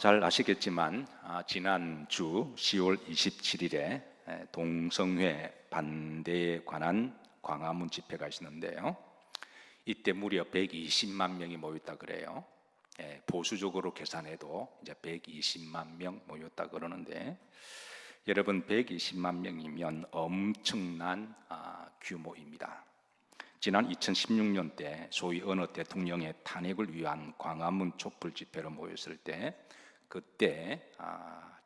잘 아시겠지만 지난주 10월 27일에 동성애 반대에 관한 광화문 집회가 있었는데요. 이때 무려 120만 명이 모였다 그래요. 보수적으로 계산해도 이제 120만 명 모였다 그러는데, 여러분 120만 명이면 엄청난 규모입니다. 지난 2016년 때 소위 어느 대통령의 탄핵을 위한 광화문 촛불 집회로 모였을 때 그때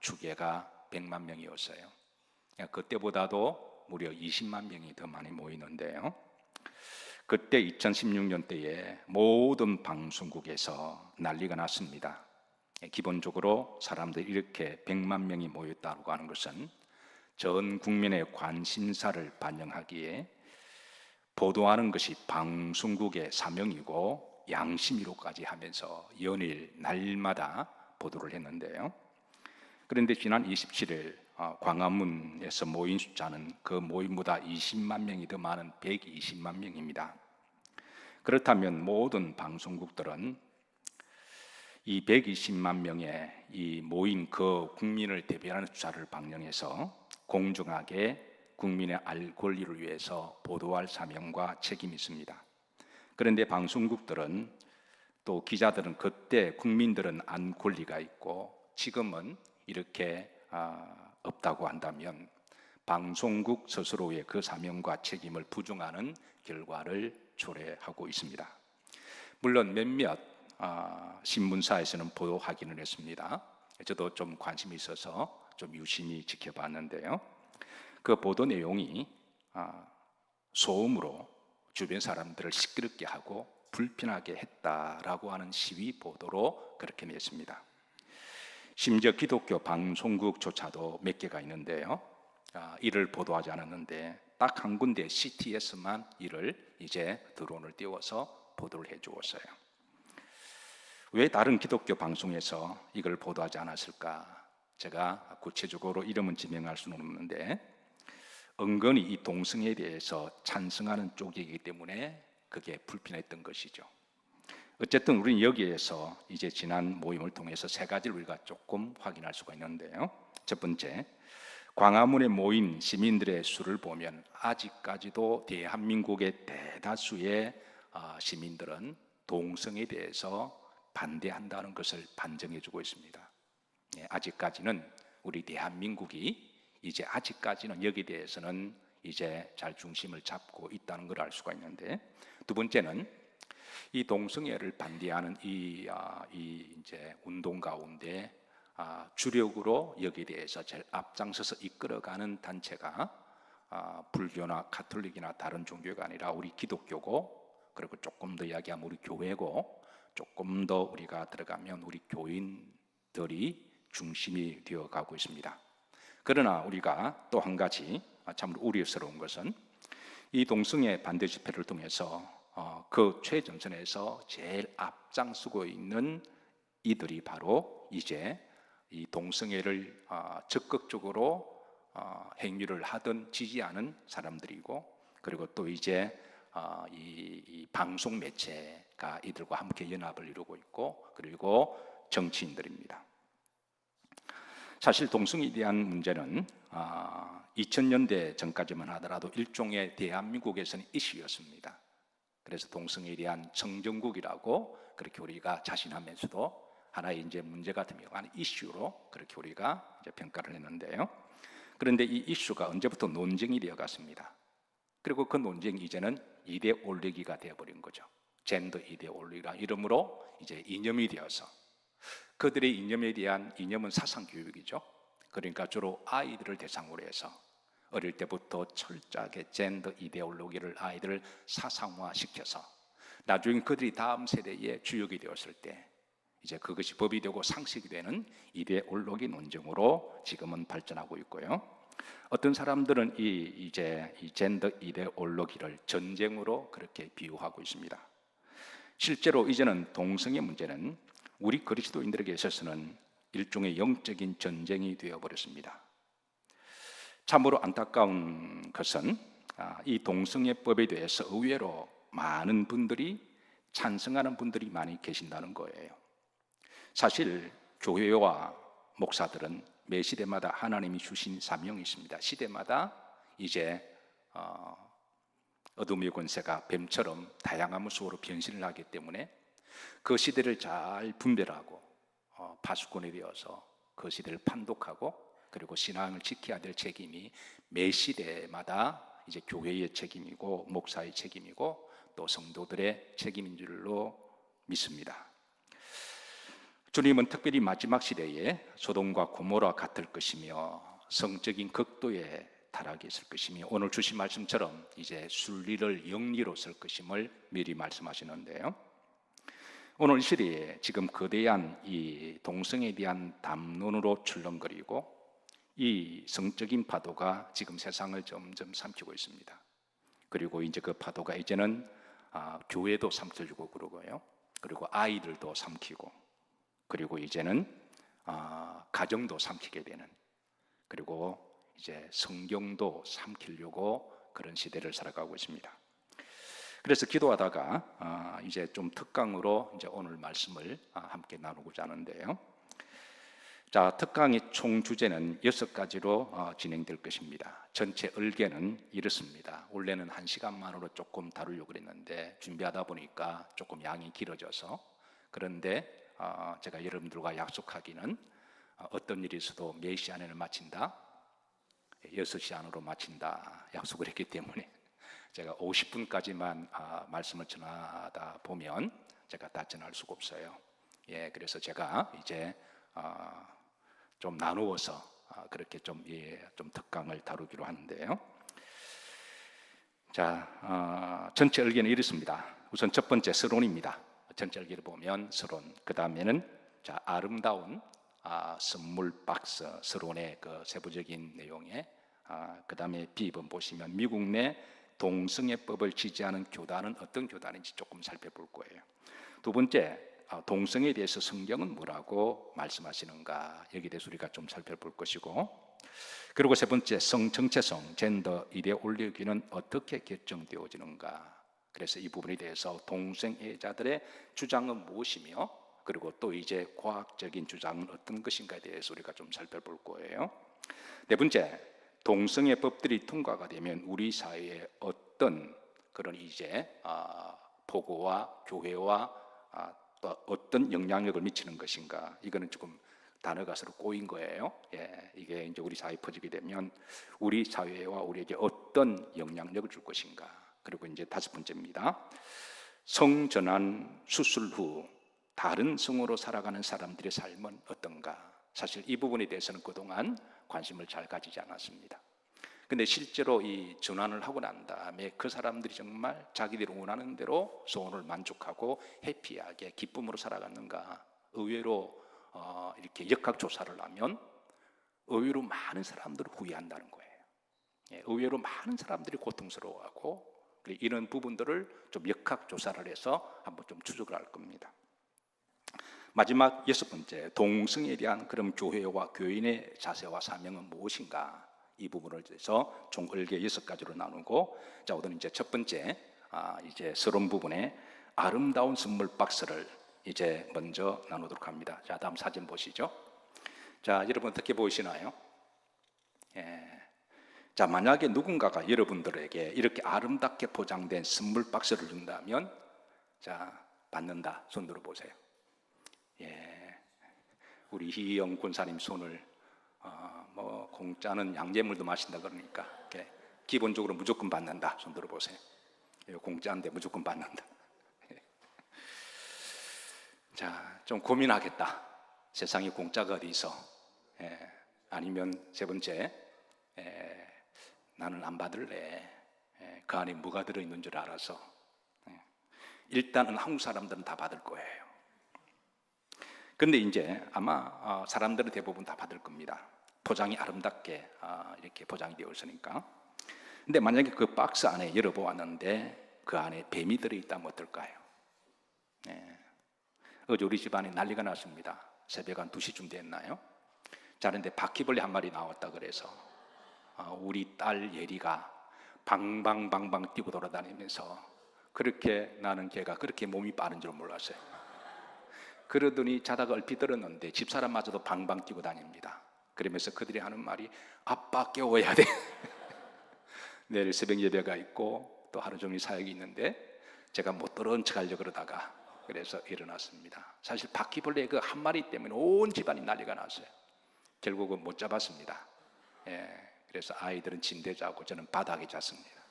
추계가 100만 명이었어요. 그때보다도 무려 20만 명이 더 많이 모이는데요. 그때 2016년 때에 모든 방송국에서 난리가 났습니다. 기본적으로 사람들이 이렇게 100만 명이 모였다고 하는 것은 전 국민의 관심사를 반영하기에 보도하는 것이 방송국의 사명이고 양심이로까지 하면서 연일 날마다 보도를 했는데요. 그런데 지난 27일 광화문에서 모인 숫자는 그 모임보다 20만 명이 더 많은 120만 명입니다. 그렇다면 모든 방송국들은 이 120만 명의 이 모인 그 국민을 대변하는 숫자를 반영해서 공정하게 국민의 알 권리를 위해서 보도할 사명과 책임이 있습니다. 그런데 방송국들은 또 기자들은 그때 국민들은 안 권리가 있고 지금은 이렇게 없다고 한다면 방송국 스스로의 그 사명과 책임을 부정하는 결과를 초래하고 있습니다. 물론 몇몇 신문사에서는 보도하기는 했습니다. 저도 좀 관심이 있어서 좀 유심히 지켜봤는데요. 그 보도 내용이 소음으로 주변 사람들을 시끄럽게 하고 불편하게 했다라고 하는 시위 보도로 그렇게 냈습니다. 심지어 기독교 방송국조차도 몇 개가 있는데요. 이를 보도하지 않았는데 딱 한 군데 CTS만 이를 이제 드론을 띄워서 보도를 해주었어요. 왜 다른 기독교 방송에서 이걸 보도하지 않았을까? 제가 구체적으로 이름은 지명할 수는 없는데 은근히 이 동성애에 대해서 찬성하는 쪽이기 때문에 그게 불편했던 것이죠. 어쨌든 우리는 여기에서 이제 지난 모임을 통해서 세 가지를 우리가 조금 확인할 수가 있는데요. 첫 번째, 광화문에 모인 시민들의 수를 보면 아직까지도 대한민국의 대다수의 시민들은 동성애에 대해서 반대한다는 것을 반증해주고 있습니다. 아직까지는 우리 대한민국이 이제 아직까지는 여기에 대해서는 이제 잘 중심을 잡고 있다는 걸 알 수가 있는데, 두 번째는 이 동성애를 반대하는 이 이제 운동 가운데 주력으로 여기에 대해서 제일 앞장서서 이끌어가는 단체가 불교나 가톨릭이나 다른 종교가 아니라 우리 기독교고, 그리고 조금 더 이야기하면 우리 교회고, 조금 더 우리가 들어가면 우리 교인들이 중심이 되어 가고 있습니다. 그러나 우리가 또 한 가지 참 우려스러운 것은 이 동성애 반대 집회를 통해서 그 최전선에서 제일 앞장서고 있는 이들이 바로 이제 이 동성애를 적극적으로 행위를 하든 지지하는 사람들이고, 그리고 또 이제 이 방송 매체가 이들과 함께 연합을 이루고 있고, 그리고 정치인들입니다. 사실 동성애에 대한 문제는 2000년대 전까지만 하더라도 일종의 대한민국에서는 이슈였습니다. 그래서 동성애에 대한 청정국이라고 그렇게 우리가 자신하면서도 하나의 이제 문제가 되면 이슈로 그렇게 우리가 이제 평가를 했는데요. 그런데 이 이슈가 언제부터 논쟁이 되어갔습니다. 그리고 그 논쟁이 이제는 이데올로기가 되어버린 거죠. 젠더 이데올로기라 이름으로 이제 이념이 되어서, 그들의 이념에 대한 이념은 사상 교육이죠. 그러니까 주로 아이들을 대상으로 해서 어릴 때부터 철저하게 젠더 이데올로기를 아이들을 사상화시켜서 나중에 그들이 다음 세대의 주역이 되었을 때 이제 그것이 법이 되고 상식이 되는 이데올로기 논쟁으로 지금은 발전하고 있고요. 어떤 사람들은 이 젠더 이데올로기를 전쟁으로 그렇게 비유하고 있습니다. 실제로 이제는 동성애 문제는 우리 그리스도인들에게 있어서는 일종의 영적인 전쟁이 되어버렸습니다. 참으로 안타까운 것은 이 동성애법에 대해서 의외로 많은 분들이 찬성하는 분들이 많이 계신다는 거예요. 사실 교회와 목사들은 매 시대마다 하나님이 주신 사명이 있습니다. 시대마다 이제 어둠의 권세가 뱀처럼 다양한 모습으로 변신을 하기 때문에 그 시대를 잘 분별하고 파수꾼이 되어서 그 시대를 판독하고 그리고 신앙을 지켜야 될 책임이 매 시대마다 이제 교회의 책임이고 목사의 책임이고 또 성도들의 책임인 줄로 믿습니다. 주님은 특별히 마지막 시대에 소돔과 고모라 같을 것이며 성적인 극도의 타락이 있을 것이며 오늘 주신 말씀처럼 이제 순리를 영리로 쓸 것임을 미리 말씀하시는데요. 오늘 이 시대에 지금 거대한 이 동성에 대한 담론으로 출렁거리고 이 성적인 파도가 지금 세상을 점점 삼키고 있습니다. 그리고 이제 그 파도가 이제는 교회도 삼켜주고 그러고요. 그리고 아이들도 삼키고 그리고 이제는 가정도 삼키게 되는 그리고 이제 성경도 삼키려고 그런 시대를 살아가고 있습니다. 그래서 기도하다가 이제 좀 특강으로 이제 오늘 말씀을 함께 나누고자 하는데요. 자, 특강의 총 주제는 6가지로 진행될 것입니다. 전체 을개는 이렇습니다. 원래는 1시간만으로 조금 다루려고 그랬는데 준비하다 보니까 조금 양이 길어져서 그런데 제가 여러분들과 약속하기는 어떤 일이 있어도 몇 시 안에는 마친다 6시 안으로 마친다 약속을 했기 때문에 제가 50분까지만 말씀을 전하다 보면 제가 다 전할 수가 없어요. 예, 그래서 제가 이제 좀 나누어서 그렇게 좀 특강을 다루기로 하는데요. 자, 전체 의견은 이렇습니다. 우선 첫 번째 서론입니다. 전체 의견을 보면 서론, 그 다음에는 자 아름다운 선물 박스 서론의 그 세부적인 내용에 그 다음에 B번 보시면 미국 내 동성애법을 지지하는 교단은 어떤 교단인지 조금 살펴볼 거예요. 두 번째, 동성애에 대해서 성경은 뭐라고 말씀하시는가 여기에 대해서 우리가 좀 살펴볼 것이고 그리고 세 번째, 성 정체성, 젠더 이데올로기는 어떻게 결정되어지는가 그래서 이 부분에 대해서 동성애자들의 주장은 무엇이며 그리고 또 이제 과학적인 주장은 어떤 것인가에 대해서 우리가 좀 살펴볼 거예요. 네 번째, 동성애 법들이 통과가 되면 우리 사회에 어떤 그런 이제 보고와 교회와 또 어떤 영향력을 미치는 것인가 이거는 조금 단어가 서로 꼬인 거예요. 예, 이게 이제 우리 사회에 퍼지게 되면 우리 사회와 우리에게 어떤 영향력을 줄 것인가 그리고 이제 다섯 번째입니다. 성전환 수술 후 다른 성으로 살아가는 사람들의 삶은 어떤가 사실 이 부분에 대해서는 그동안 관심을 잘 가지지 않았습니다. 근데 실제로 이 전환을 하고 난 다음에 그 사람들이 정말 자기들이 원하는 대로 소원을 만족하고 해피하게 기쁨으로 살아갔는가 의외로 이렇게 역학조사를 하면 의외로 많은 사람들을 후회한다는 거예요. 예, 의외로 많은 사람들이 고통스러워하고 이런 부분들을 좀 역학조사를 해서 한번 좀 추적을 할 겁니다. 마지막 여섯 번째, 동성애에 대한 그럼 교회와 교인의 자세와 사명은 무엇인가? 이 부분을 해서 총 을개 6가지로 나누고, 자, 오늘은 이제 첫 번째, 이제 서론 부분에 아름다운 선물 박스를 이제 먼저 나누도록 합니다. 자, 다음 사진 보시죠. 자, 여러분 어떻게 보이시나요? 예. 자, 만약에 누군가가 여러분들에게 이렇게 아름답게 포장된 선물 박스를 준다면, 자, 받는다. 손 들어보세요. 예, 우리 희영 군사님 손을 뭐 공짜는 양잿물도 마신다 그러니까 기본적으로 무조건 받는다. 손 들어보세요. 공짜인데 무조건 받는다. 자, 좀 고민하겠다. 세상에 공짜가 어디 있어? 아니면 세 번째, 나는 안 받을래. 그 안에 뭐가 들어있는 줄 알아서. 일단은 한국 사람들은 다 받을 거예요. 근데 이제 아마 사람들은 대부분 다 받을 겁니다. 포장이 아름답게 이렇게 포장이 되어 있으니까. 근데 만약에 그 박스 안에 열어보았는데 그 안에 뱀이 들어있다면 어떨까요? 어제 우리 집안에 난리가 났습니다. 새벽 한 2시쯤 됐나요? 자, 그런데 바퀴벌레 한 마리 나왔다 그래서 우리 딸 예리가 방방방방 뛰고 돌아다니면서 그렇게 나는 걔가 그렇게 몸이 빠른 줄 몰랐어요. 그러더니 자다가 얼핏 들었는데 집사람마저도 방방 뛰고 다닙니다. 그러면서 그들이 하는 말이 아빠 깨워야 돼. 내일 새벽 예배가 있고 또 하루 종일 사역이 있는데 제가 못 들은 척 하려고 그러다가 그래서 일어났습니다. 사실 바퀴벌레 그 한 마리 때문에 온 집안이 난리가 났어요. 결국은 못 잡았습니다. 그래서 아이들은 침대에 자고 저는 바닥에 잤습니다.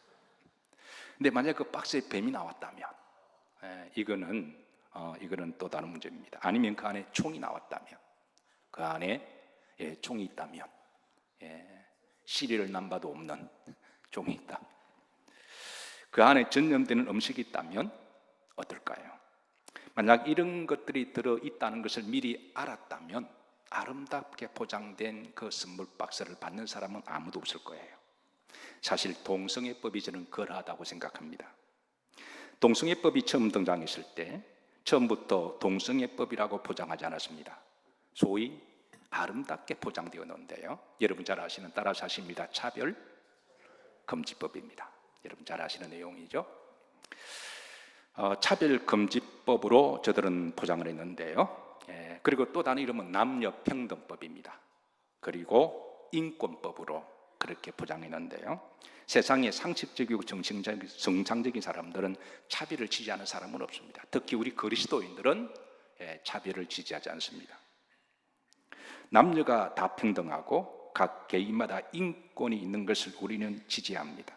근데 만약 그 박스에 뱀이 나왔다면 이거는 또 다른 문제입니다. 아니면 그 안에 총이 나왔다면, 그 안에 총이 있다면, 시리얼 넘버도 없는 총이 있다. 그 안에 전염되는 음식이 있다면 어떨까요? 만약 이런 것들이 들어있다는 것을 미리 알았다면 아름답게 포장된 그 선물 박스를 받는 사람은 아무도 없을 거예요. 사실 동성애법이 저는 그러하다고 생각합니다. 동성애법이 처음 등장했을 때 처음부터 동성애법이라고 포장하지 않았습니다. 소위 아름답게 포장되었는데요. 여러분 잘 아시는 따라서 하십니다. 차별금지법입니다. 여러분 잘 아시는 내용이죠. 차별금지법으로 저들은 포장을 했는데요. 그리고 또 다른 이름은 남녀평등법입니다. 그리고 인권법으로 그렇게 포장했는데요. 세상에 상식적이고 정상적인 사람들은 차별을 지지하는 사람은 없습니다. 특히 우리 그리스도인들은 차별을 지지하지 않습니다. 남녀가 다 평등하고 각 개인마다 인권이 있는 것을 우리는 지지합니다.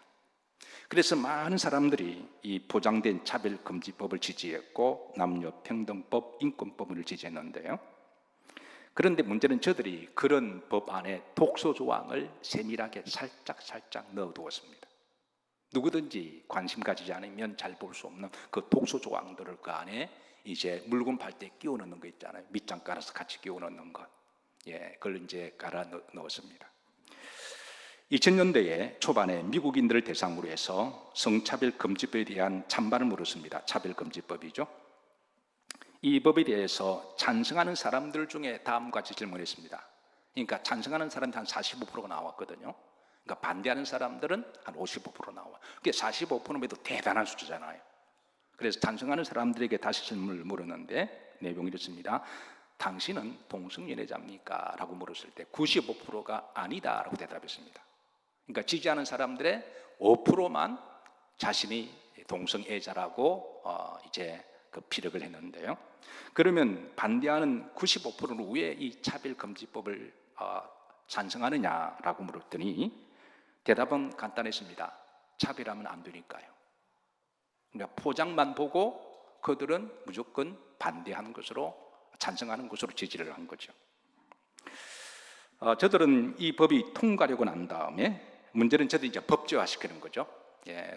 그래서 많은 사람들이 이 포장된 차별금지법을 지지했고 남녀평등법, 인권법을 지지했는데요. 그런데 문제는 저들이 그런 법 안에 독소조항을 세밀하게 살짝 넣어두었습니다. 누구든지 관심 가지지 않으면 잘 볼 수 없는 그 독소조항들을 그 안에 이제 물건 팔 때 끼워 넣는 거 있잖아요. 밑장 깔아서 같이 끼워 넣는 것. 그걸 이제 깔아 넣었습니다. 2000년대에 초반에 미국인들을 대상으로 해서 성차별금지법에 대한 찬반을 물었습니다. 차별금지법이죠. 이 법에 대해서 찬성하는 사람들 중에 다음과 같이 질문했습니다. 그러니까 찬성하는 사람이 한 45%가 나왔거든요. 그러니까 반대하는 사람들은 한 55% 나와. 그게 45%면 대단한 숫자잖아요. 그래서 찬성하는 사람들에게 다시 질문을 물었는데 내용이 이렇습니다. 당신은 동성연애자입니까? 라고 물었을 때 95%가 아니다라고 대답했습니다. 그러니까 지지하는 사람들의 5%만 자신이 동성애자라고 이제 그 피력을 했는데요. 그러면 반대하는 95%는 왜 이 차별금지법을 찬성하느냐라고 물었더니 대답은 간단했습니다. 차별하면 안 되니까요. 그러니까 포장만 보고 그들은 무조건 반대하는 것으로, 찬성하는 것으로 지지를 한 거죠. 저들은 이 법이 통과되고 난 다음에 문제는 저들이 이제 법제화시키는 거죠.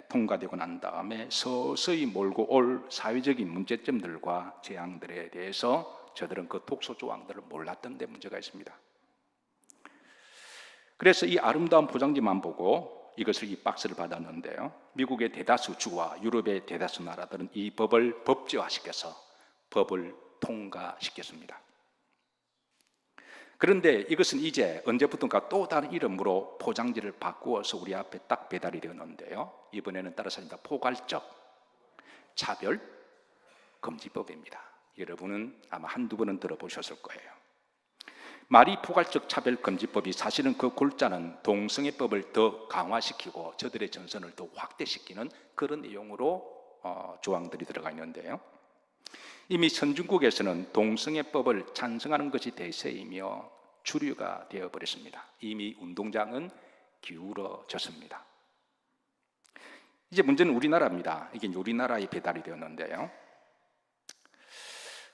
통과되고 난 다음에 서서히 몰고 올 사회적인 문제점들과 재앙들에 대해서 저들은 그 독소조항들을 몰랐던 데 문제가 있습니다. 그래서 이 아름다운 포장지만 보고 이것을 이 박스를 받았는데요. 미국의 대다수 주와 유럽의 대다수 나라들은 이 법을 법제화시켜서 법을 통과시켰습니다. 그런데 이것은 이제 언제부턴가 또 다른 이름으로 포장지를 바꾸어서 우리 앞에 딱 배달이 되었는데요. 이번에는 따라서 포괄적 차별금지법입니다. 여러분은 아마 한두 번은 들어보셨을 거예요. 말이 포괄적 차별금지법이 사실은 그 골자는 동성애법을 더 강화시키고 저들의 전선을 더 확대시키는 그런 내용으로 조항들이 들어가 있는데요. 이미 선진국에서는 동성애법을 찬성하는 것이 대세이며 주류가 되어버렸습니다. 이미 운동장은 기울어졌습니다. 이제 문제는 우리나라입니다. 이게 우리나라에 배달이 되었는데요.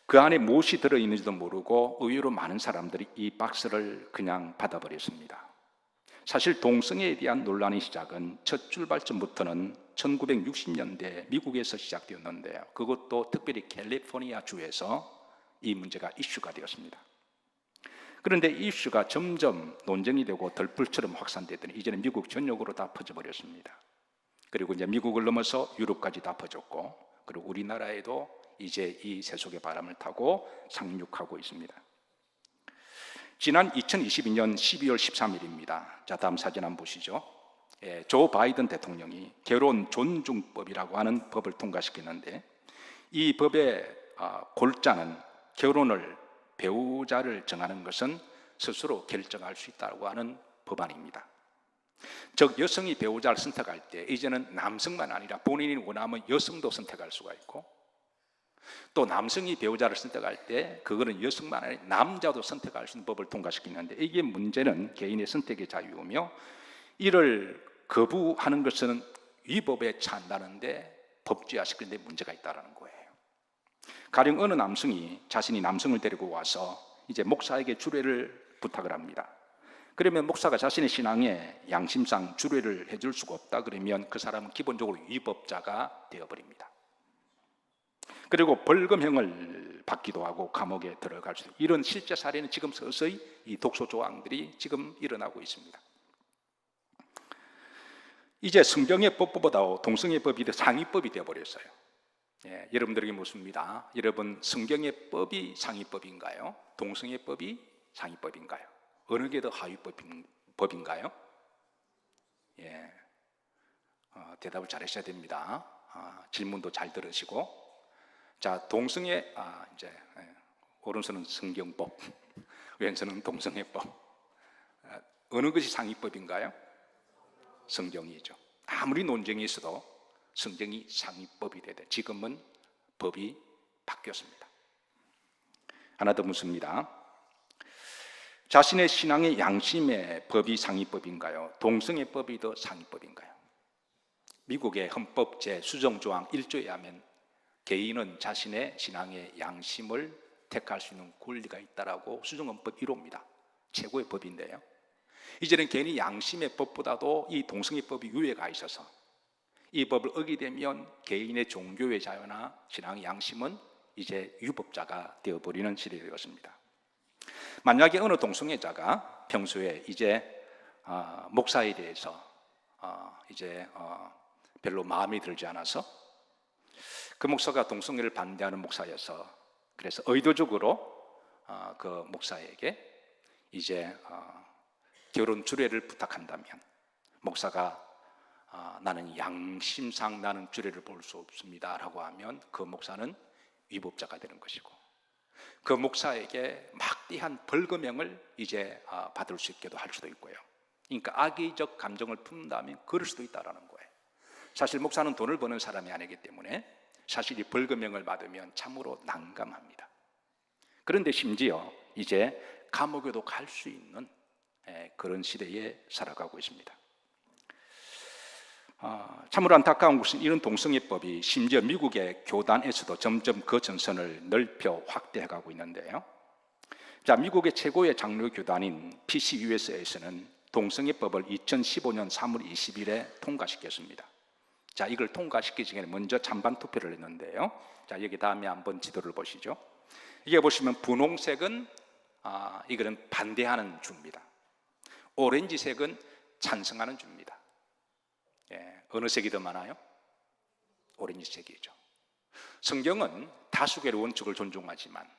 그 안에 무엇이 들어있는지도 모르고 의외로 많은 사람들이 이 박스를 그냥 받아버렸습니다. 사실 동성애에 대한 논란의 시작은 첫 출발점부터는 1960년대 미국에서 시작되었는데요. 그것도 특별히 캘리포니아 주에서 이 문제가 이슈가 되었습니다. 그런데 이 이슈가 점점 논쟁이 되고 덜불처럼 확산되더니 이제는 미국 전역으로 다 퍼져버렸습니다. 그리고 이제 미국을 넘어서 유럽까지 다 퍼졌고, 그리고 우리나라에도 이제 이 세속의 바람을 타고 상륙하고 있습니다. 지난 2022년 12월 13일입니다. 자, 다음 사진 한번 보시죠. 조 바이든 대통령이 결혼 존중법이라고 하는 법을 통과시켰는데 이 법의 골자는 결혼을, 배우자를 정하는 것은 스스로 결정할 수 있다고 하는 법안입니다. 즉 여성이 배우자를 선택할 때 이제는 남성만 아니라 본인이 원하면 여성도 선택할 수가 있고, 또 남성이 배우자를 선택할 때 그거는 여성만 아니라 남자도 선택할 수 있는 법을 통과시키는데, 이게 문제는 개인의 선택의 자유이며 이를 거부하는 것은 위법에 처한다는데 법제화시키는 데 문제가 있다는 거예요. 가령 어느 남성이 자신이 남성을 데리고 와서 이제 목사에게 주례를 부탁을 합니다. 그러면 목사가 자신의 신앙에 양심상 주례를 해줄 수가 없다 그러면 그 사람은 기본적으로 위법자가 되어버립니다. 그리고 벌금형을 받기도 하고 감옥에 들어갈 수 있는, 이런 실제 사례는 지금 서서히 이 독소 조항들이 지금 일어나고 있습니다. 이제 성경의 법보다 동성의 법이 상위법이 되어버렸어요. 여러분들에게 묻습니다. 여러분, 성경의 법이 상위법인가요? 동성의 법이 상위법인가요? 어느 게 더 하위법인가요? 대답을 잘 하셔야 됩니다. 질문도 잘 들으시고. 자, 동성애, 오른손은 성경법, 왼손은 동성애법. 어느 것이 상위법인가요? 성경이죠. 아무리 논쟁이 있어도 성경이 상위법이 되되 지금은 법이 바뀌었습니다. 하나 더 묻습니다. 자신의 신앙의 양심의 법이 상위법인가요? 동성애 법이 더 상위법인가요? 미국의 헌법 제 수정조항 1조에 하면 개인은 자신의 신앙의 양심을 택할 수 있는 권리가 있다라고 수정헌법 1호입니다. 최고의 법인데요. 이제는 개인의 양심의 법보다도 이 동성애 법이 유예가 있어서 이 법을 어기되면 개인의 종교의 자유나 신앙의 양심은 이제 유법자가 되어버리는 시대가 되었습니다. 만약에 어느 동성애자가 평소에 이제 목사에 대해서 별로 마음에 들지 않아서, 그 목사가 동성애를 반대하는 목사여서 그래서 의도적으로 그 목사에게 이제 결혼 주례를 부탁한다면, 목사가 나는 양심상 나는 주례를 볼 수 없습니다 라고 하면 그 목사는 위법자가 되는 것이고, 그 목사에게 막대한 벌금형을 이제 받을 수 있게도 할 수도 있고요. 그러니까 악의적 감정을 품는다면 그럴 수도 있다는 거예요. 사실 목사는 돈을 버는 사람이 아니기 때문에 사실 이 벌금형을 받으면 참으로 난감합니다. 그런데 심지어 이제 감옥에도 갈 수 있는 그런 시대에 살아가고 있습니다. 참으로 안타까운 것은 이런 동성애법이 심지어 미국의 교단에서도 점점 그 전선을 넓혀 확대해가고 있는데요. 자, 미국의 최고의 장로 교단인 PCUSA에서는 동성애법을 2015년 3월 20일에 통과시켰습니다. 자, 이걸 통과시키기 전에 먼저 찬반 투표를 했는데요. 자, 여기 다음에 한번 지도를 보시죠. 이게 보시면 분홍색은 이거는 반대하는 주입니다. 오렌지색은 찬성하는 주입니다. 어느 색이 더 많아요? 오렌지색이죠. 성경은 다수결의 원칙을 존중하지만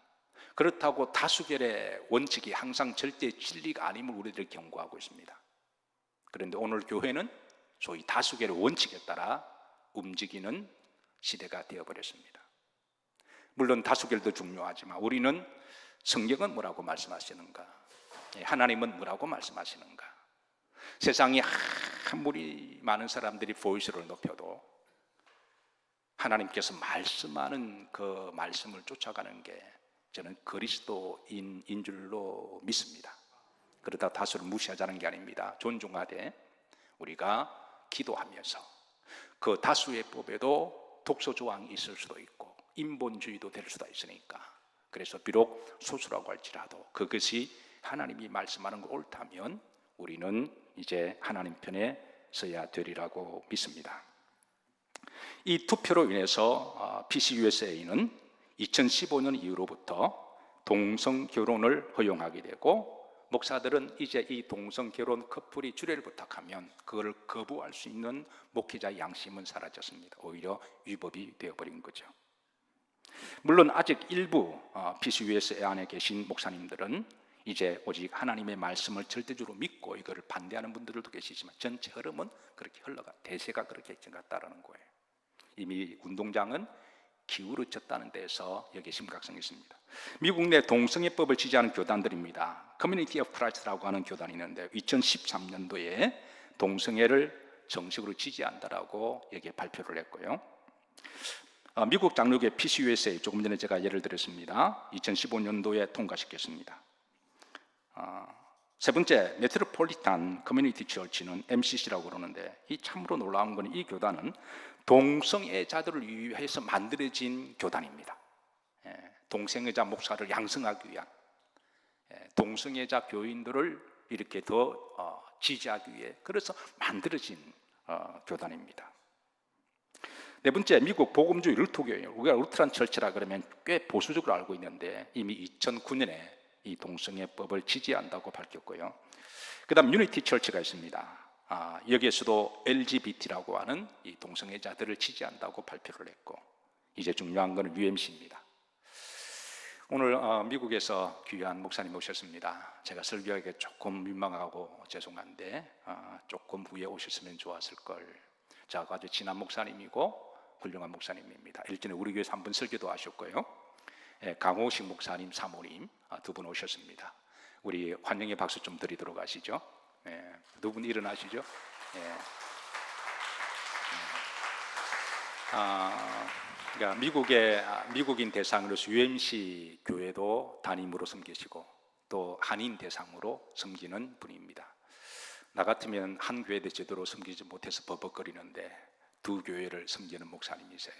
그렇다고 다수결의 원칙이 항상 절대 진리가 아님을 우리들 경고하고 있습니다. 그런데 오늘 교회는 소위 다수결의 원칙에 따라 움직이는 시대가 되어버렸습니다. 물론 다수결도 중요하지만 우리는 성경은 뭐라고 말씀하시는가? 하나님은 뭐라고 말씀하시는가? 세상에 아무리 많은 사람들이 보이스를 높여도 하나님께서 말씀하는 그 말씀을 쫓아가는 게 저는 그리스도인인 줄로 믿습니다. 그러다 다수를 무시하자는 게 아닙니다. 존중하되 우리가 기도하면서 그 다수의 법에도 독소조항이 있을 수도 있고 인본주의도 될 수도 있으니까, 그래서 비록 소수라고 할지라도 그것이 하나님이 말씀하는 거 옳다면 우리는 이제 하나님 편에 서야 되리라고 믿습니다. 이 투표로 인해서 PCUSA는 2015년 이후로부터 동성 결혼을 허용하게 되고, 목사들은 이제 이 동성 결혼 커플이 주례를 부탁하면 그걸 거부할 수 있는 목회자의 양심은 사라졌습니다. 오히려 위법이 되어버린 거죠. 물론 아직 일부 PCUSA 안에 계신 목사님들은 이제 오직 하나님의 말씀을 절대적으로 믿고 이거를 반대하는 분들도 계시지만 전체 흐름은 그렇게 흘러가, 대세가 그렇게 같다라는 거예요. 이미 운동장은 기울어졌다는 데에서 여기에 심각성이 있습니다. 미국 내 동성애법을 지지하는 교단들입니다. 커뮤니티 오브 크라이스트라고 하는 교단이 있는데 2013년도에 동성애를 정식으로 지지한다라고 여기에 발표를 했고요. 미국 장로교 PCUSA, 조금 전에 제가 예를 들었습니다. 2015년도에 통과시켰습니다. 세 번째, 메트로폴리탄 커뮤니티 처치는 MCC라고 그러는데, 이 참으로 놀라운 것은 이 교단은 동성애자들을 위해서 만들어진 교단입니다. 동성애자 목사를 양성하기 위한, 동성애자 교인들을 이렇게 더 지지하기 위해 그래서 만들어진 교단입니다. 네 번째, 미국 복음주의 르토교예요. 우리가 루트란 철치라 그러면 꽤 보수적으로 알고 있는데 이미 2009년에 이 동성애법을 지지한다고 밝혔고요. 그 다음 유니티 철치가 있습니다. 여기에서도 LGBT라고 하는 이 동성애자들을 지지한다고 발표를 했고, 이제 중요한 것은 UMC입니다. 오늘 미국에서 귀한 목사님 오셨습니다. 제가 설교하기에 조금 민망하고 죄송한데 조금 후에 오셨으면 좋았을 걸. 제가 아주 친한 목사님이고 훌륭한 목사님입니다. 일전에 우리 교회에서 한번 설교도 하셨고요. 강호식 목사님 사모님 두 분 오셨습니다. 우리 환영의 박수 좀 드리도록 하시죠. 두 분 일어나시죠. 그러니까 미국인 대상으로서 UMC 교회도 담임으로 섬기시고 또 한인 대상으로 섬기는 분입니다. 나 같으면 한 교회도 제대로 섬기지 못해서 버벅거리는데 두 교회를 섬기는 목사님이세요.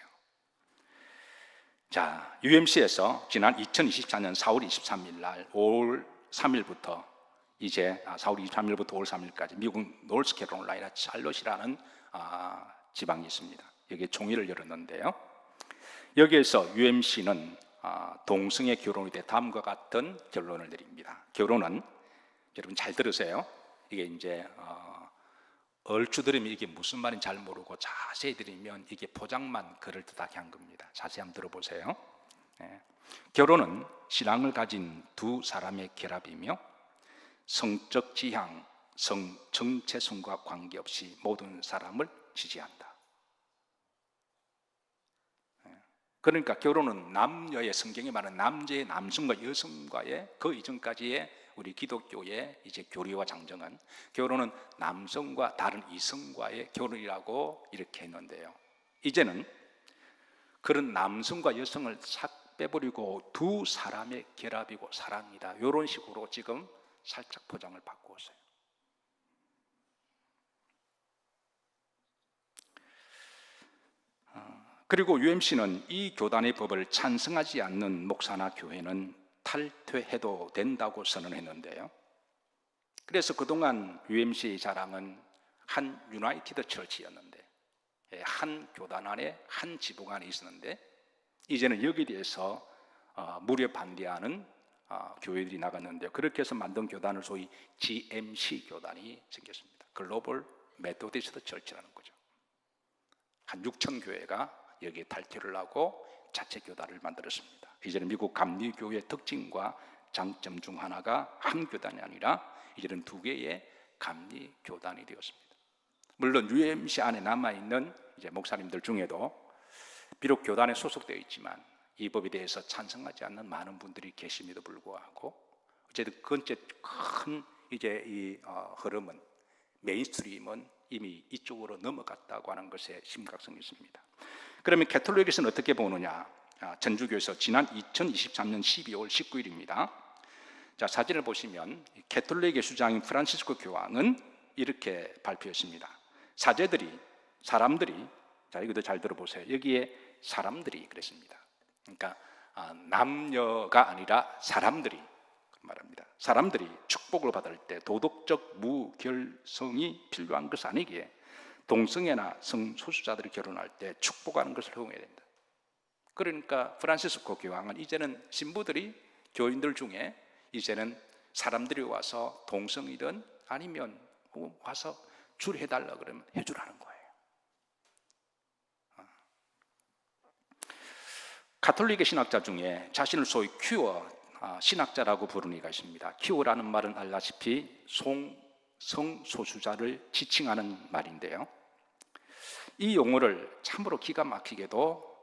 자, UMC에서 지난 2024년 4월 23일 날 5월 3일부터 이제 4월 23일부터 5월 3일까지 미국 노스캐롤라이나 샬롯이라는 지방이 있습니다. 여기에 총회를 열었는데요. 여기에서 UMC는 동성애 결혼에 대해 다음과 같은 결론을 내립니다. 결론은 여러분 잘 들으세요. 이게 이제 얼추 들으면 이게 무슨 말인지 잘 모르고 자세히 들으면 이게 포장만 그럴듯하게 한 겁니다. 자세히 한번 들어보세요. 결혼은 신앙을 가진 두 사람의 결합이며 성적 지향, 성 정체성과 관계없이 모든 사람을 지지한다. 그러니까 결혼은 남녀의, 성경에 말하는 남자의 남성과 여성과의 그 이전까지의 우리 기독교의 이제 교리와 장정은 결혼은 남성과 다른 이성과의 결혼이라고 이렇게 했는데요. 이제는 그런 남성과 여성을 싹 빼버리고 두 사람의 결합이고 사랑이다. 이런 식으로 지금 살짝 포장을 바꾸었어요. 그리고 UMC는 이 교단의 법을 찬성하지 않는 목사나 교회는 탈퇴해도 된다고 선언했는데요. 그래서 그동안 UMC의 자랑은 한 유나이티드 처치였는데, 한 교단 안에 한 지붕 안에 있었는데, 이제는 여기에 대해서 무려 반대하는 교회들이 나갔는데요. 그렇게 해서 만든 교단을 소위 GMC 교단이 생겼습니다. 글로벌 메토디스트 처치라는 거죠. 한 6천 교회가 여기에 탈퇴를 하고 자체 교단을 만들었습니다. 이제는 미국 감리교회의 특징과 장점 중 하나가 한 교단이 아니라 이제는 두 개의 감리교단이 되었습니다. 물론 UMC 안에 남아있는 이제 목사님들 중에도 비록 교단에 소속되어 있지만 이 법에 대해서 찬성하지 않는 많은 분들이 계심에도 불구하고 어쨌든 그건째 큰 이제 이 흐름은 메인스트림은 이미 이쪽으로 넘어갔다고 하는 것에 심각성이 있습니다. 그러면 캐톨릭에서는 어떻게 보느냐? 전주교에서 지난 2023년 12월 19일입니다. 자, 사진을 보시면 캐톨릭의 수장인 프란시스코 교황은 이렇게 발표했습니다. 사람들이, 자, 이것도 잘 들어보세요. 여기에 사람들이 그랬습니다. 그러니까 남녀가 아니라 사람들이 말합니다. 사람들이 축복을 받을 때 도덕적 무결성이 필요한 것이 아니기에 동성애나 성소수자들이 결혼할 때 축복하는 것을 허용해야 된다. 그러니까 프란시스코 교황은 이제는 신부들이 교인들 중에 이제는 사람들이 와서 동성이든 아니면 와서 줄 해달라 그러면 해주라는 거예요. 가톨릭의 신학자 중에 자신을 소위 큐어 신학자라고 부르는 이가 있습니다. 큐어라는 말은 알다시피 성소수자를 지칭하는 말인데요. 이 용어를 참으로 기가 막히게도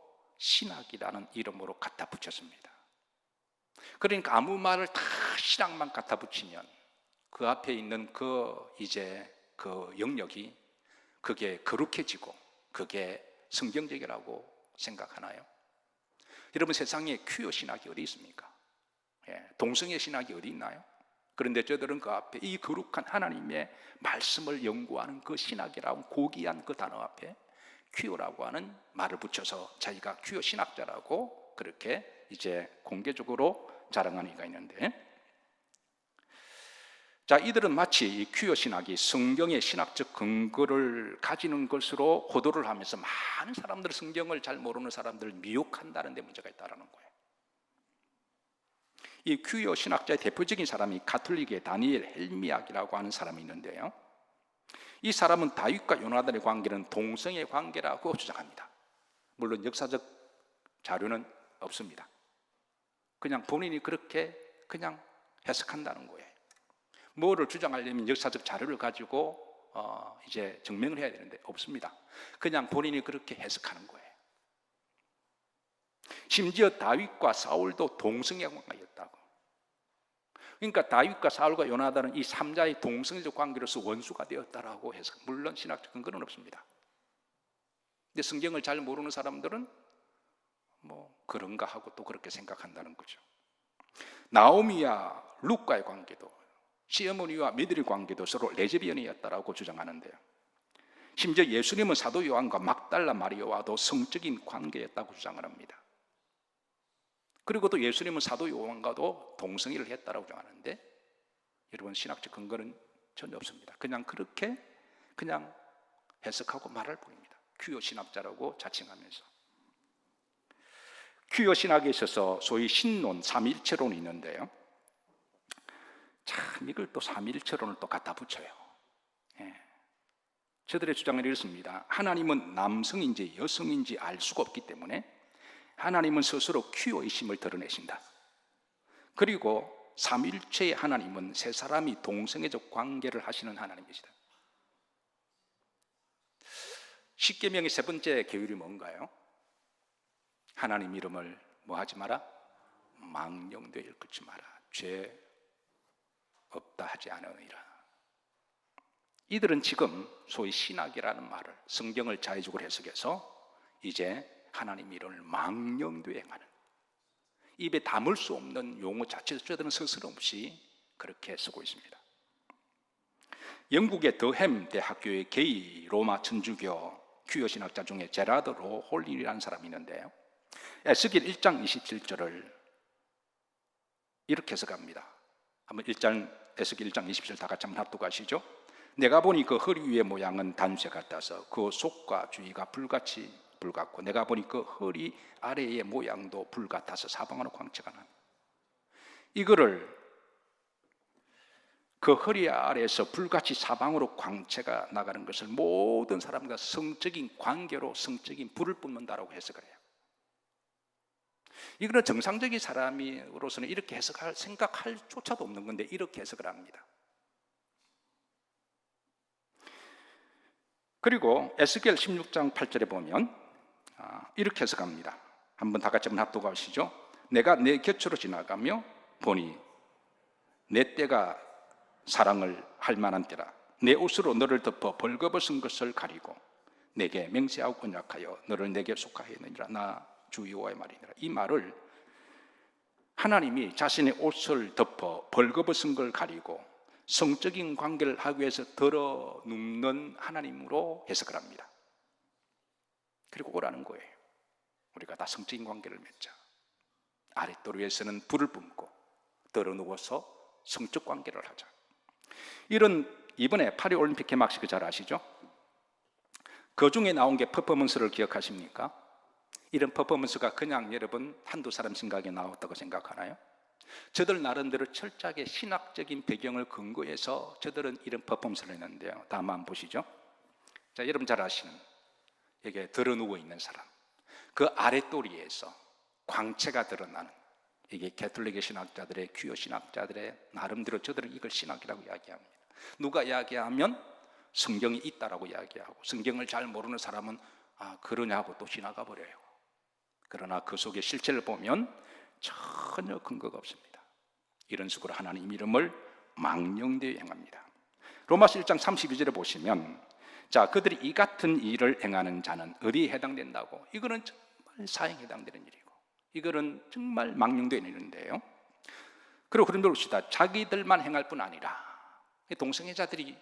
신학이라는 이름으로 갖다 붙였습니다. 그러니까 아무 말을 다 신학만 갖다 붙이면 그 앞에 있는 그 영역이 그게 거룩해지고 그게 성경적이라고 생각하나요? 여러분, 세상에 퀴어 신학이 어디 있습니까? 동성애 신학이 어디 있나요? 그런데 저들은 그 앞에 이 거룩한 하나님의 말씀을 연구하는 그 신학이라고 고귀한 그 단어 앞에 퀴어라고 하는 말을 붙여서 자기가 퀴어 신학자라고 그렇게 이제 공개적으로 자랑하는 이가 있는데, 자, 이들은 마치 이 퀴어 신학이 성경의 신학적 근거를 가지는 것으로 호도를 하면서 많은 사람들, 성경을 잘 모르는 사람들을 미혹한다는 데 문제가 있다는 거예요. 이 퀴어 신학자의 대표적인 사람이 가톨릭의 다니엘 헬미악이라고 하는 사람이 있는데요, 이 사람은 다윗과 요나단의 관계는 동성애 관계라고 주장합니다. 물론 역사적 자료는 없습니다. 그냥 본인이 그렇게 그냥 해석한다는 거예요. 뭐를 주장하려면 역사적 자료를 가지고 이제 증명을 해야 되는데 없습니다. 그냥 본인이 그렇게 해석하는 거예요. 심지어 다윗과 사울도 동성애 관계였다고. 그러니까 다윗과 사울과 요나단은 이 3자의 동성애적 관계로서 원수가 되었다라고 해서, 물론 신학적 근거는 없습니다. 근데 성경을 잘 모르는 사람들은 뭐 그런가 하고 또 그렇게 생각한다는 거죠. 나오미와 룻과의 관계도, 시어머니와 며느리 관계도 서로 레즈비언이었다라고 주장하는데요, 심지어 예수님은 사도 요한과 막달라 마리아와도 성적인 관계였다고 주장을 합니다. 그리고 또 예수님은 사도 요한과도 동성애를 했다라고 주장하는데, 여러분, 신학적 근거는 전혀 없습니다. 그냥 그렇게 그냥 해석하고 말할 뿐입니다. 퀴어 신학자라고 자칭하면서. 퀴어 신학에 있어서 소위 신론, 삼위일체론이 있는데요, 참 이걸 또 삼위일체론을 또 갖다 붙여요. 저들의 주장은 이렇습니다. 하나님은 남성인지 여성인지 알 수가 없기 때문에 하나님은 스스로 퀴어이심을 드러내신다. 그리고 삼위일체의 하나님은 세 사람이 동성애적 관계를 하시는 하나님이시다. 십계명의 세 번째 계율이 뭔가요? 하나님 이름을 뭐 하지 마라? 망령되어 일컫지 마라. 죄 없다 하지 않으니라. 이들은 지금 소위 신학이라는 말을, 성경을 자의적으로 해석해서 이제 하나님 이름을 망령되어 행하는, 입에 담을 수 없는 용어 자체에서 저들은 스스럼없이 그렇게 쓰고 있습니다. 영국의 더햄 대학교의 게이 로마 천주교 퀴어 신학자 중에 제라드 로 홀린이라는 사람이 있는데요, 에스겔 1장 27절을 이렇게 해석합니다. 한번 에스겔 1장 27절 다 같이 한번 합독하시죠. 내가 보니 그 허리 위의 모양은 단쇠 같아서 그 속과 주위가 불같이 불같고, 내가 보니 그 허리 아래의 모양도 불같아서 사방으로 광채가 납니다. 이거를 그 허리 아래에서 불같이 사방으로 광채가 나가는 것을 모든 사람과 성적인 관계로 성적인 불을 뿜는다라고 해석을 해요. 이거는 정상적인 사람으로서는 이렇게 해석할 생각할 조차도 없는 건데 이렇게 해석을 합니다. 그리고 에스겔 16장 8절에 보면 이렇게 해석합니다. 한번 다 같이 한번 합독하시죠. 내가 내 곁으로 지나가며 보니 내 때가 사랑을 할 만한 때라. 내 옷으로 너를 덮어 벌거벗은 것을 가리고 내게 맹세하고 언약하여 너를 내게 속하게 했느니라. 나 주 여호와의 말이니라. 이 말을 하나님이 자신의 옷을 덮어 벌거벗은 걸 가리고 성적인 관계를 하기 위해서 덜어눕는 하나님으로 해석을 합니다. 그리고 오라는 거예요. 우리가 다 성적인 관계를 맺자. 아랫돌 위에서는 불을 뿜고 덜어누워서 성적 관계를 하자. 이런 이번에 파리올림픽 개막식 잘 아시죠? 그 중에 나온 게 퍼포먼스를 기억하십니까? 이런 퍼포먼스가 그냥 여러분 한두 사람 생각에 나왔다고 생각하나요? 저들 나름대로 철저하게 신학적인 배경을 근거해서 저들은 이런 퍼포먼스를 했는데요. 다만 보시죠. 자, 여러분 잘 아시는 이게 드러누워 있는 사람, 그 아랫도리에서 광채가 드러나는, 이게 가톨릭의 신학자들의, 퀴어 신학자들의 나름대로 저들은 이걸 신학이라고 이야기합니다. 누가 이야기하면 성경이 있다라고 이야기하고, 성경을 잘 모르는 사람은 그러냐고 또 지나가 버려요. 그러나 그 속의 실체를 보면 전혀 근거가 없습니다. 이런 식으로 하나님 이름을 망령되이 행합니다. 로마서 1장 32절에 보시면 자, 그들이 이 같은 일을 행하는 자는 어디에 해당된다고? 이거는 정말 사형에 해당되는 일이고 이거는 정말 망령되는 일인데요. 그리고 그런 걸 봅시다. 자기들만 행할 뿐 아니라 동성애자들이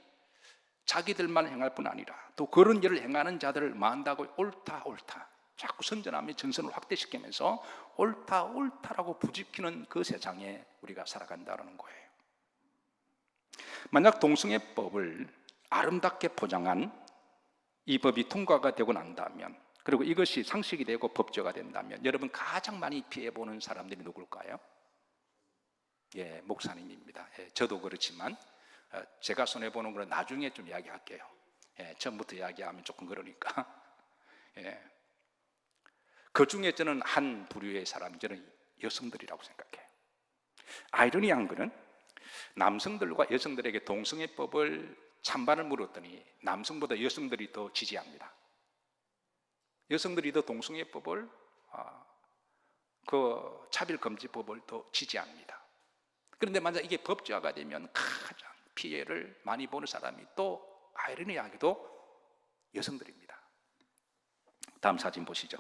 자기들만 행할 뿐 아니라 또 그런 일을 행하는 자들을 만다고 옳다 자꾸 선전하며 전선을 확대시키면서 옳다라고 부지키는 그 세상에 우리가 살아간다는 거예요. 만약 동성애법을 아름답게 포장한 이 법이 통과가 되고 난다면, 그리고 이것이 상식이 되고 법제가 된다면 여러분 가장 많이 피해보는 사람들이 누굴까요? 예, 목사님입니다. 예, 저도 그렇지만 제가 손해보는 건 나중에 좀 이야기할게요. 예, 처음부터 이야기하면 조금 그러니까. 예. 그 중에 저는 한 부류의 사람이 저는 여성들이라고 생각해요. 아이러니한 것은 남성들과 여성들에게 동성애법을 찬반을 물었더니 남성보다 여성들이 더 지지합니다. 여성들이 더 동성애법을 그 차별금지법을 더 지지합니다. 그런데 만약 이게 법제화가 되면 가장 피해를 많이 보는 사람이 또 아이러니하게도 여성들입니다. 다음 사진 보시죠.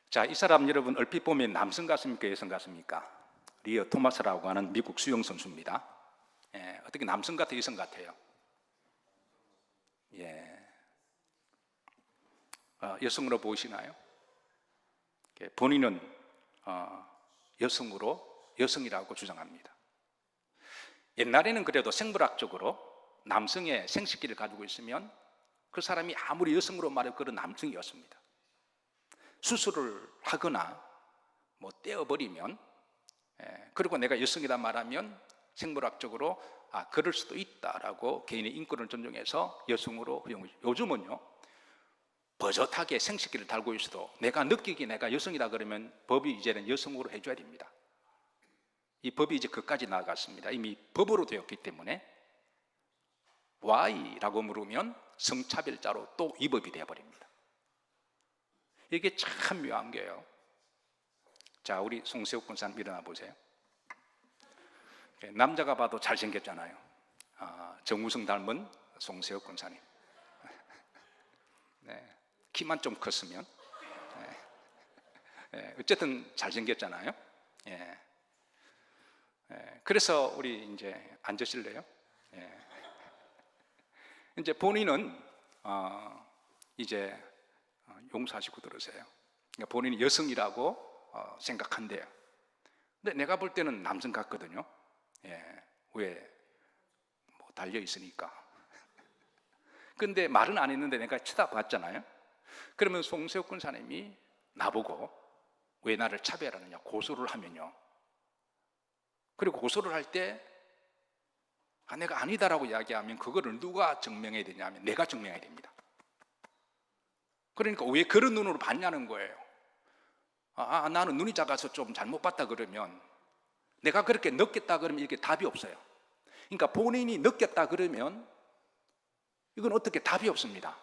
자, 이 사람 여러분 얼핏 보면 남성 같습니까? 여성 같습니까? 리어 토마스라고 하는 미국 수영 선수입니다. 예, 어떻게 남성 같아, 여성 같아요? 예, 여성으로 보이시나요? 본인은 여성이라고 주장합니다. 옛날에는 그래도 생물학적으로 남성의 생식기를 가지고 있으면 그 사람이 아무리 여성으로 말해도 그런 남성이었습니다. 수술을 하거나 뭐 떼어버리면 그리고 내가 여성이다 말하면 생물학적으로 그럴 수도 있다라고 개인의 인권을 존중해서 여성으로 허용을. 요즘은요 버젓하게 생식기를 달고 있어도 내가 느끼기 내가 여성이다 그러면 법이 이제는 여성으로 해줘야 됩니다. 이 법이 이제 그까지 나아갔습니다. 이미 법으로 되었기 때문에 Y라고 물으면 성차별자로 또 위법이 되어버립니다. 이게 참 묘한 게요. 자, 우리 송세욱 권사님 일어나 보세요. 남자가 봐도 잘생겼잖아요. 정우성 닮은 송세욱 권사님. 네, 키만 좀 컸으면. 네, 어쨌든 잘생겼잖아요. 예. 그래서 우리 이제 앉으실래요? 예. 이제 본인은 이제 용서하시고 들으세요. 그러니까 본인이 여성이라고 생각한대요. 근데 내가 볼 때는 남성 같거든요. 예, 왜? 뭐 달려 있으니까. 근데 말은 안 했는데 내가 쳐다봤잖아요. 그러면 송세욱 권사님이 나보고 왜 나를 차별하느냐 고소를 하면요. 그리고 고소를 할 때 내가 아니다라고 이야기하면 그거를 누가 증명해야 되냐면 내가 증명해야 됩니다. 그러니까 왜 그런 눈으로 봤냐는 거예요. 나는 눈이 작아서 좀 잘못 봤다 그러면 내가 그렇게 느꼈다 그러면 이게 답이 없어요. 그러니까 본인이 느꼈다 그러면 이건 어떻게 답이 없습니다.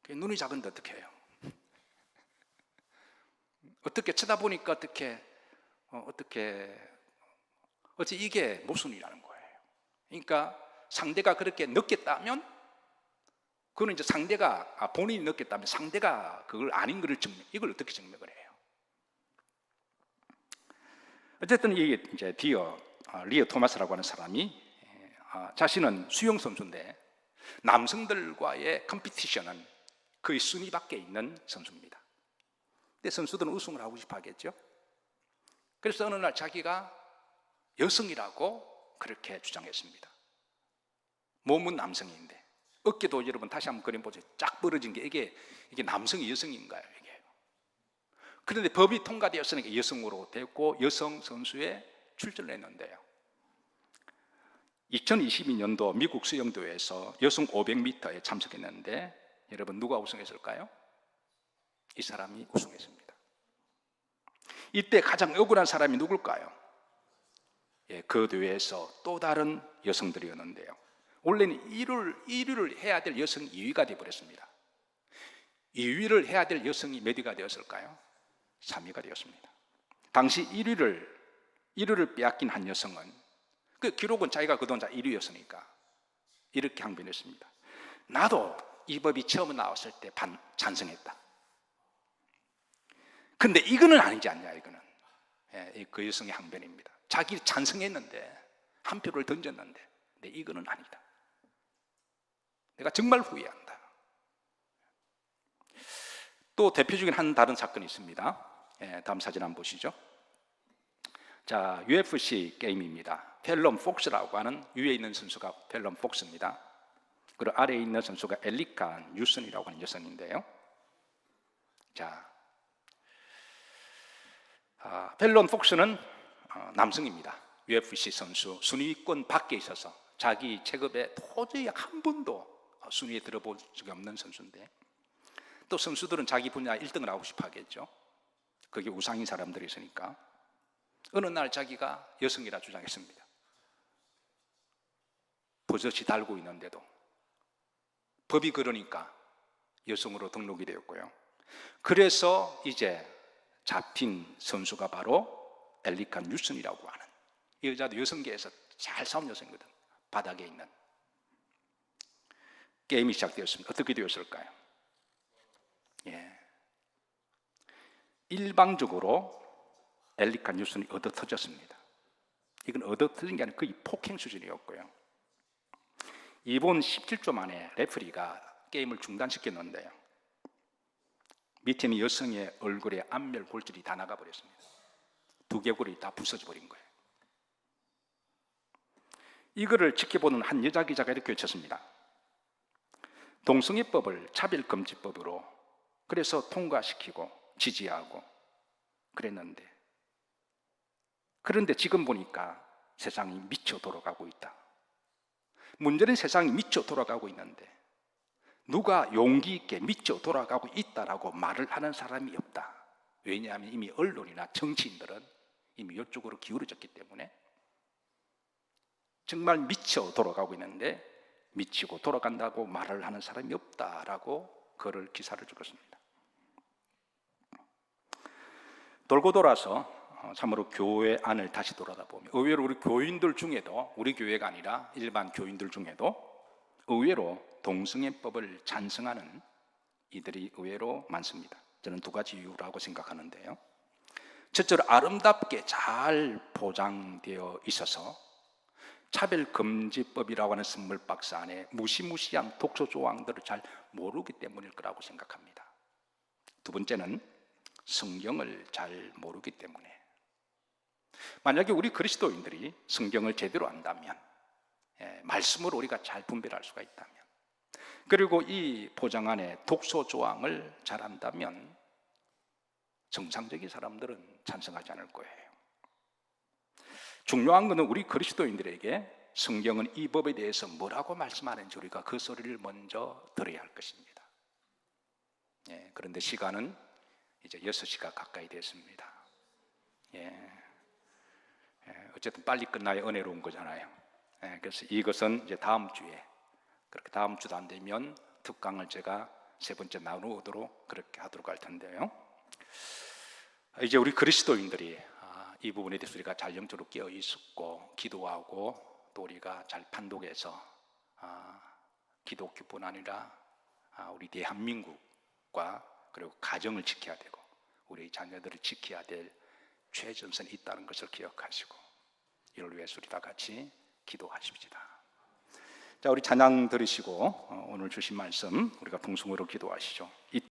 눈이 작은데 어떻게 해요? 어떻게 쳐다보니까 어찌 이게 모순이라는 거예요. 그러니까 상대가 그렇게 느꼈다면 그거는 이제 상대가 본인이 느꼈다면 상대가 그걸 아닌 것을 이걸 어떻게 증명을 해요? 어쨌든 이게 이제 리어 토마스라고 하는 사람이 자신은 수영 선수인데 남성들과의 컴피티션은 거의 순위 밖에 있는 선수입니다. 근데 선수들은 우승을 하고 싶어 하겠죠. 그래서 어느 날 자기가 여성이라고 그렇게 주장했습니다. 몸은 남성인데 어깨도 여러분 다시 한번 그림 보세요. 쫙 벌어진 게 이게 남성이 여성인가요? 이게. 그런데 법이 통과되었으니까 여성으로 됐고 여성 선수에 출전을 했는데요. 2022년도 미국 수영대회에서 여성 500m에 참석했는데 여러분 누가 우승했을까요? 이 사람이 우승했습니다. 이때 가장 억울한 사람이 누굴까요? 예, 그 대회에서 또 다른 여성들이었는데요. 원래는 1위를 해야 될 여성 2위가 되어버렸습니다. 2위를 해야 될 여성이 몇 위가 되었을까요? 3위가 되었습니다. 당시 1위를 빼앗긴 한 여성은, 그 기록은 자기가 그동안 1위였으니까 이렇게 항변했습니다. 나도 이 법이 처음 나왔을 때 찬성했다. 근데 이거는 아니지 않냐, 이거는. 그 여성의 항변입니다. 자기 찬성했는데, 한 표를 던졌는데, 근데 이거는 아니다. 내가 정말 후회한다. 또 대표적인 한 다른 사건이 있습니다. 다음 사진 한번 보시죠. 자, UFC 게임입니다. 펠럼 폭스라고 하는 위에 있는 선수가 펠럼 폭스입니다. 그리고 아래에 있는 선수가 엘리카 뉴슨이라고 하는 여성인데요. 자, 펠럼 폭스는 남성입니다. UFC 선수, 순위권 밖에 있어서 자기 체급에 도저히 한 번도 순위에 들어볼 적이 없는 선수인데, 또 선수들은 자기 분야 1등을 하고 싶어 하겠죠. 그게 우상인 사람들이 있으니까. 어느 날 자기가 여성이라 주장했습니다. 버젓이 달고 있는데도. 법이 그러니까 여성으로 등록이 되었고요. 그래서 이제 잡힌 선수가 바로 엘리카 뉴슨이라고 하는, 이 여자도 여성계에서 잘 싸운 여성이거든. 바닥에 있는. 게임이 시작되었습니다. 어떻게 되었을까요? 일방적으로 엘리카 뉴슨이 얻어터졌습니다. 이건 얻어터진 게 아니라 거의 폭행 수준이었고요. 2분 17초 만에 레프리가 게임을 중단시켰는데요, 밑에 있는 여성의 얼굴에 안면 골절이 다 나가버렸습니다. 두개골이 다 부서져 버린 거예요. 이거를 지켜보는 한 여자 기자가 이렇게 외쳤습니다. 동성애법을 차별금지법으로 그래서 통과시키고 지지하고 그랬는데, 그런데 지금 보니까 세상이 미쳐 돌아가고 있다. 문제는 세상이 미쳐 돌아가고 있는데 누가 용기 있게 미쳐 돌아가고 있다라고 말을 하는 사람이 없다. 왜냐하면 이미 언론이나 정치인들은 이미 이쪽으로 기울어졌기 때문에. 정말 미쳐 돌아가고 있는데 미치고 돌아간다고 말을 하는 사람이 없다라고 글을 기사를 적었습니다. 돌고 돌아서 참으로 교회 안을 다시 돌아다보면 의외로 우리 교인들 중에도, 우리 교회가 아니라 일반 교인들 중에도 의외로 동성애법을 찬성하는 이들이 의외로 많습니다. 저는 두 가지 이유라고 생각하는데요. 첫째로 아름답게 잘 포장되어 있어서 차별금지법이라고 하는 선물 박스 안에 무시무시한 독소 조항들을 잘 모르기 때문일 거라고 생각합니다. 두 번째는 성경을 잘 모르기 때문에. 만약에 우리 그리스도인들이 성경을 제대로 안다면, 말씀으로 우리가 잘 분별할 수가 있다면, 그리고 이 포장 안에 독소 조항을 잘 안다면 정상적인 사람들은 찬성하지 않을 거예요. 중요한 것은 우리 그리스도인들에게 성경은 이 법에 대해서 뭐라고 말씀하는지 우리가 그 소리를 먼저 들어야 할 것입니다. 그런데 시간은 이제 6시가 가까이 됐습니다. 어쨌든 빨리 끝나야 은혜로운 거잖아요. 그래서 이것은 이제 다음 주에, 그렇게 다음 주도 안 되면 특강을 제가 세 번째 나누도록 그렇게 하도록 할 텐데요. 이제 우리 그리스도인들이 이 부분에 대해서 우리가 잘 영적으로 깨어 있었고 기도하고, 또 우리가 잘 판독해서 기독교뿐 아니라 우리 대한민국과 그리고 가정을 지켜야 되고 우리 자녀들을 지켜야 될 최전선이 있다는 것을 기억하시고, 이를 위해서 우리 다 같이 기도하십시다. 자, 우리 찬양 들으시고 오늘 주신 말씀 우리가 통성으로 기도하시죠.